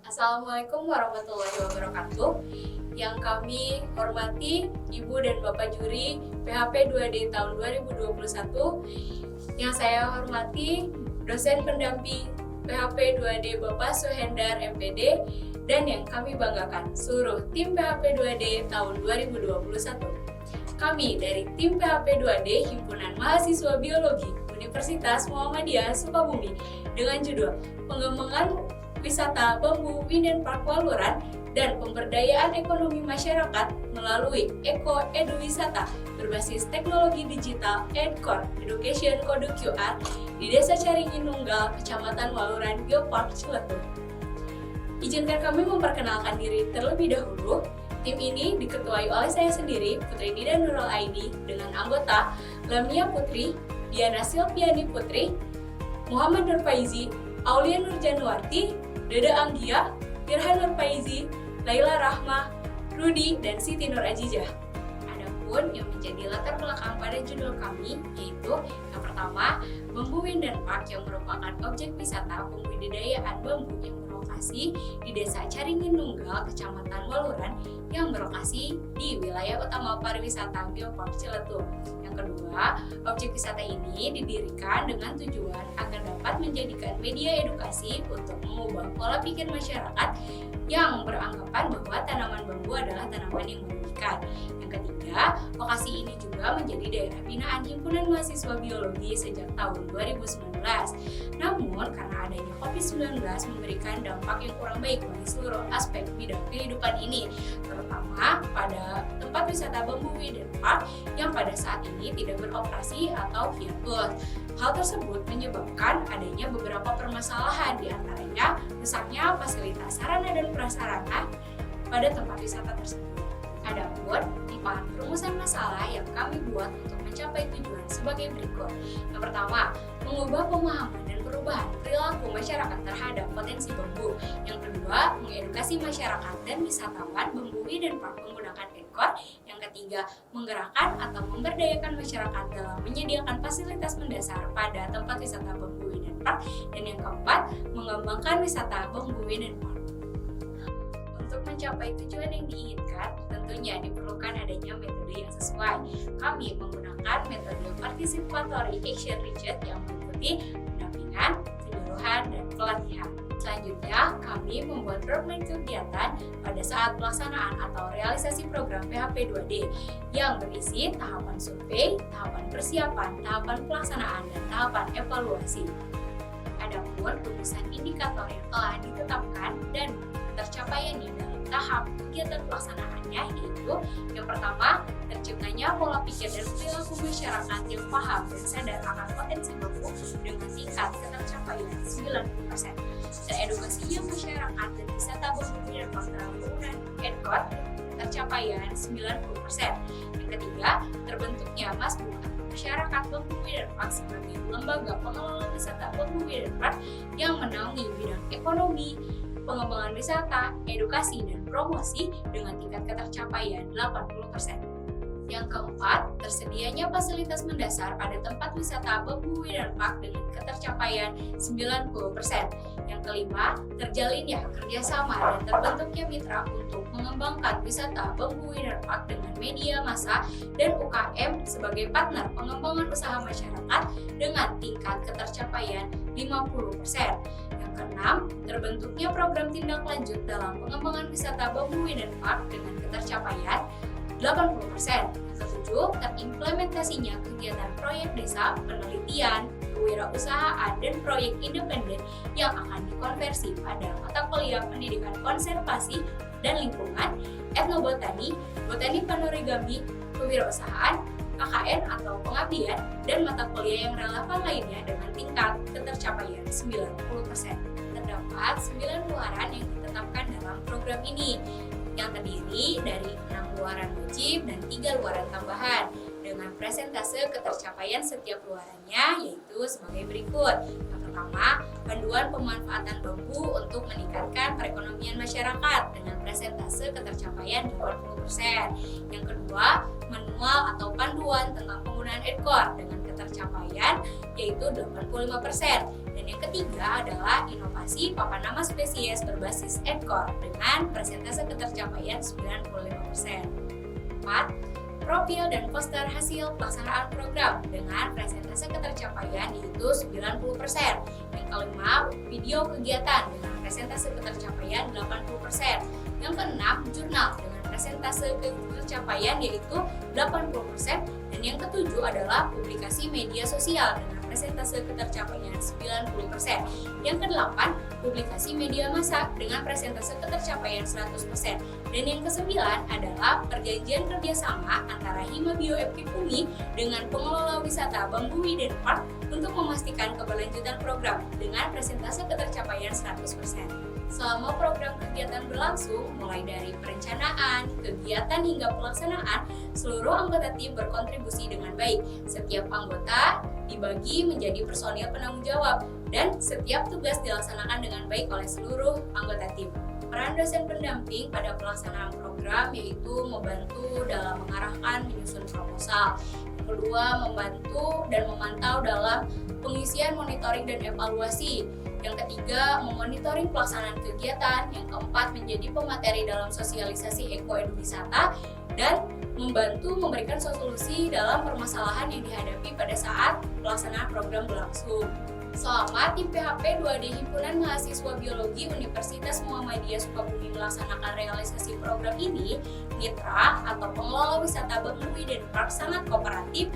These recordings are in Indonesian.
Assalamualaikum warahmatullahi wabarakatuh. Yang kami hormati Ibu dan Bapak Juri PHP 2D tahun 2021. Yang saya hormati dosen pendamping PHP 2D Bapak Suhendar MPD, dan yang kami banggakan seluruh tim PHP 2D tahun 2021. Kami dari tim PHP 2D Himpunan Mahasiswa Biologi Universitas Muhammadiyah Sukabumi dengan judul Pengembangan Wisata Bambu Winden Park Waluran dan Pemberdayaan Ekonomi Masyarakat melalui Edu Wisata berbasis teknologi digital EdCore Education Kode QR di Desa Caringin Nunggal, Kecamatan Waluran, Geopark, Ciletuh. Izinkan kami memperkenalkan diri terlebih dahulu. Tim ini diketuai oleh saya sendiri, Putri Nida Nurul Aini, dengan anggota Lamia Putri, Diana Silviani Putri, Muhammad Nur Faizi, Aulia Nur Januarti, Deda Anggia, Firhan Nur Faizi, Laila Rahmah, Rudi, dan Siti Nur Ajijah. Adapun yang menjadi latar belakang pada judul kami yaitu yang pertama, Bambu Winden Park yang merupakan objek wisata pembudidayaan bambu yang berlokasi di Desa Caringin Nunggal, Kecamatan Waluran yang berlokasi di wilayah utama pariwisata Geopark Ciletuh. Yang kedua, objek wisata ini didirikan dengan tujuan agar dapat menjadikan media edukasi untuk mengubah pola pikir masyarakat yang beranggapan bahwa tanaman bambu adalah tanaman yang merugikan. Yang ketiga, lokasi ini juga menjadi daerah binaan Himpunan Mahasiswa Biologi sejak tahun 2019. Namun, karena adanya COVID-19 memberikan dampak yang kurang baik bagi seluruh aspek bidang kehidupan ini, terutama pada tempat wisata Bambu Winden Park yang pada saat ini tidak beroperasi atau hiatus. Hal tersebut menyebabkan adanya beberapa permasalahan, di antaranya rusaknya fasilitas sarana dan prasarana pada tempat wisata tersebut. Adapun tipe perumusan masalah yang kami buat untuk mencapai tujuan sebagai berikut. Yang pertama, mengubah pemahaman dan perubahan perilaku masyarakat terhadap potensi bambu. Yang kedua, mengedukasi masyarakat dan wisatawan Bambu Winden Park menggunakan EdCore. Yang ketiga, menggerakkan atau memberdayakan masyarakat dalam menyediakan fasilitas mendasar pada tempat wisata Bambu Winden Park. Dan yang keempat, mengembangkan wisata Bambu Winden Park. Untuk mencapai tujuan yang diinginkan, tentunya diperlukan adanya metode yang sesuai. Kami menggunakan metode Participatory Action Research yang meliputi pendampingan, penyuluhan, dan pelatihan. Selanjutnya, kami membuat roadmap kegiatan pada saat pelaksanaan atau realisasi program PHP 2D yang berisi tahapan survei, tahapan persiapan, tahapan pelaksanaan, dan tahapan evaluasi. Adapun rumusan indikator yang telah ditetapkan dan tercapaiannya dalam tahap kegiatan pelaksanaannya yaitu yang pertama, terciptanya pola pikir dan perilaku masyarakat yang paham dan sadar akan potensi bambu dengan tingkat ketercapaian 90%. Teredukasinya masyarakat dan wisata bambu dan penggunaan EdCore tercapaian 90%. Yang ketiga, terbentuknya Masbuk masyarakat Bambu Winden Park sebagai lembaga pengelola wisata Bambu Winden Park yang menaungi bidang ekonomi, pengembangan wisata, edukasi, dan promosi dengan tingkat ketercapaian 80%. Yang keempat, tersedianya fasilitas mendasar pada tempat wisata Bambu Winden Park dengan ketercapaian 90%. Yang kelima, terjalinnya kerjasama dan terbentuknya mitra untuk mengembangkan wisata Bambu Winden Park dengan media massa dan UKM sebagai partner pengembangan usaha masyarakat dengan tingkat ketercapaian 50%. Yang keenam, terbentuknya program tindak lanjut dalam pengembangan wisata Bambu Winden Park dengan ketercapaian 80%. Yang ketujuh, terimplementasinya kegiatan proyek desa, penelitian, kewirausahaan, dan proyek independen yang akan dikonversi pada mata kuliah pendidikan konservasi dan lingkungan, etnobotani, botani panorigami, kewirausahaan, KKN atau pengabdian, dan mata kuliah yang relevan lainnya dengan tingkat ketercapaian 90%. Terdapat 9 luaran yang ditetapkan dalam program ini, yang terdiri dari 6 luaran wajib dan 3 luaran tambahan dengan presentase ketercapaian setiap luarannya yaitu sebagai berikut. Yang pertama, panduan pemanfaatan bambu untuk meningkatkan perekonomian masyarakat dengan presentase ketercapaian 80%. Yang kedua, manual atau panduan tentang penggunaan EdCore dengan ketercapaian yaitu 85%. Dan yang ketiga adalah inovasi papan nama spesies berbasis ENCORE dengan persentase ketercapaian 95%. 4. Profil dan poster hasil pelaksanaan program dengan persentase ketercapaian yaitu 90%. Yang kelima, video kegiatan dengan persentase ketercapaian 80%. Yang keenam, jurnal dengan persentase ketercapaian yaitu 80%. Dan yang ketujuh adalah publikasi media sosial dengan persentase ketercapaian 90%. Yang kedelapan, publikasi media massa dengan persentase ketercapaian 100%. Dan yang kesembilan adalah perjanjian kerjasama antara Hima Bioepik Umi dengan pengelola wisata Bambu Hidden Park untuk memastikan keberlanjutan program dengan persentase ketercapaian 100%. Selama program kegiatan berlangsung, mulai dari perencanaan, kegiatan hingga pelaksanaan, seluruh anggota tim berkontribusi dengan baik. Setiap anggota dibagi menjadi personil penanggung jawab dan setiap tugas dilaksanakan dengan baik oleh seluruh anggota tim. Peran dosen pendamping pada pelaksanaan program yaitu membantu dalam mengarahkan menyusun proposal. Yang kedua, membantu dan memantau dalam pengisian monitoring dan evaluasi. Yang ketiga, memonitoring pelaksanaan kegiatan. Yang keempat, menjadi pemateri dalam sosialisasi ekoeduwisata dan membantu memberikan solusi dalam permasalahan yang dihadapi pada saat pelaksanaan program berlangsung. Selama tim PHP 2D Himpunan Mahasiswa Biologi Universitas Muhammadiyah Sukabumi melaksanakan realisasi program ini, mitra atau pengelola wisata Bambu Hidden Park sangat kooperatif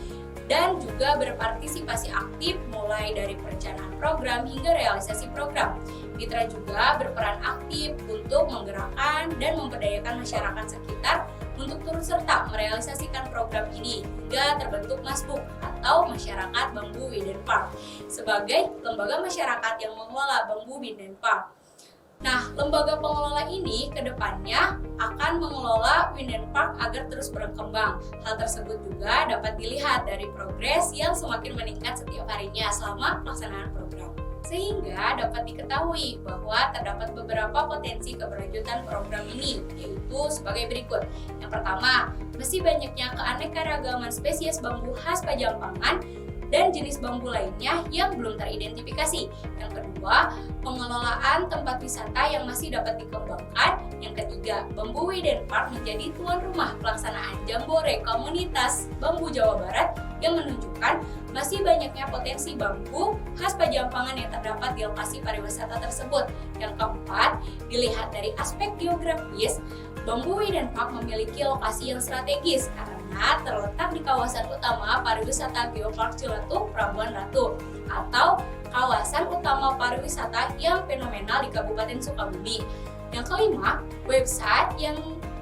dan juga berpartisipasi aktif mulai dari perencanaan program hingga realisasi program. Mitra juga berperan aktif untuk menggerakkan dan memberdayakan masyarakat sekitar untuk turut serta merealisasikan program ini hingga terbentuk MASBUK atau Masyarakat Bambu Hidden Park sebagai lembaga masyarakat yang mengelola Bambu Hidden Park. Nah, lembaga pengelola ini kedepannya akan mengelola Hidden Park agar terus berkembang. Hal tersebut juga dapat dilihat dari progres yang semakin meningkat setiap harinya selama pelaksanaan program. Sehingga dapat diketahui bahwa terdapat beberapa potensi keberlanjutan program ini, yaitu sebagai berikut. Yang pertama, masih banyaknya keanekaragaman spesies bambu khas Pajampangan dan jenis bambu lainnya yang belum teridentifikasi. Yang kedua, pengelolaan tempat wisata yang masih dapat dikembangkan. Yang ketiga, Bambu Hidden Park menjadi tuan rumah pelaksanaan Jambore Komunitas Bambu Jawa Barat yang menunjukkan masih banyaknya potensi bambu khas Pajampangan yang terdapat di lokasi pariwisata tersebut. Yang keempat, dilihat dari aspek geografis, Bambu Hidden Park memiliki lokasi yang strategis karena terletak di kawasan utama pariwisata Geopark Ciletuh Prabuan Ratu atau kawasan utama pariwisata yang fenomenal di Kabupaten Sukabumi. Yang kelima, website yang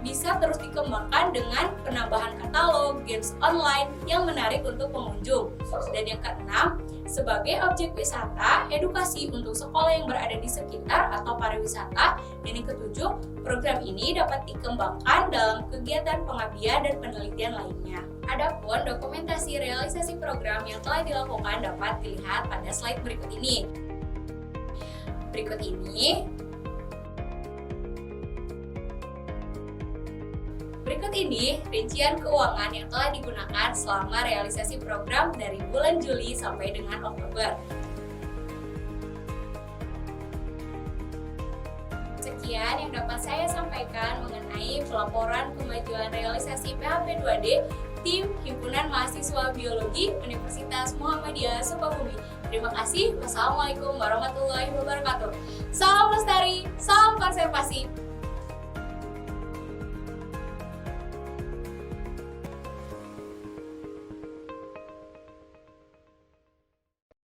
bisa terus dikembangkan dengan penambahan katalog, games online yang menarik untuk pengunjung. Dan yang keenam, sebagai objek wisata, edukasi untuk sekolah yang berada di sekitar atau pariwisata. Dan yang ketujuh, program ini dapat dikembangkan dalam kegiatan pengabdian dan penelitian lainnya. Adapun dokumentasi realisasi program yang telah dilakukan dapat dilihat pada slide berikut ini. Berikut ini rincian keuangan yang telah digunakan selama realisasi program dari bulan Juli sampai dengan Oktober. Sekian yang dapat saya sampaikan mengenai pelaporan kemajuan realisasi PHP 2D tim Himpunan Mahasiswa Biologi Universitas Muhammadiyah Sukabumi. Terima kasih. Wassalamualaikum warahmatullahi wabarakatuh. Salam lestari, salam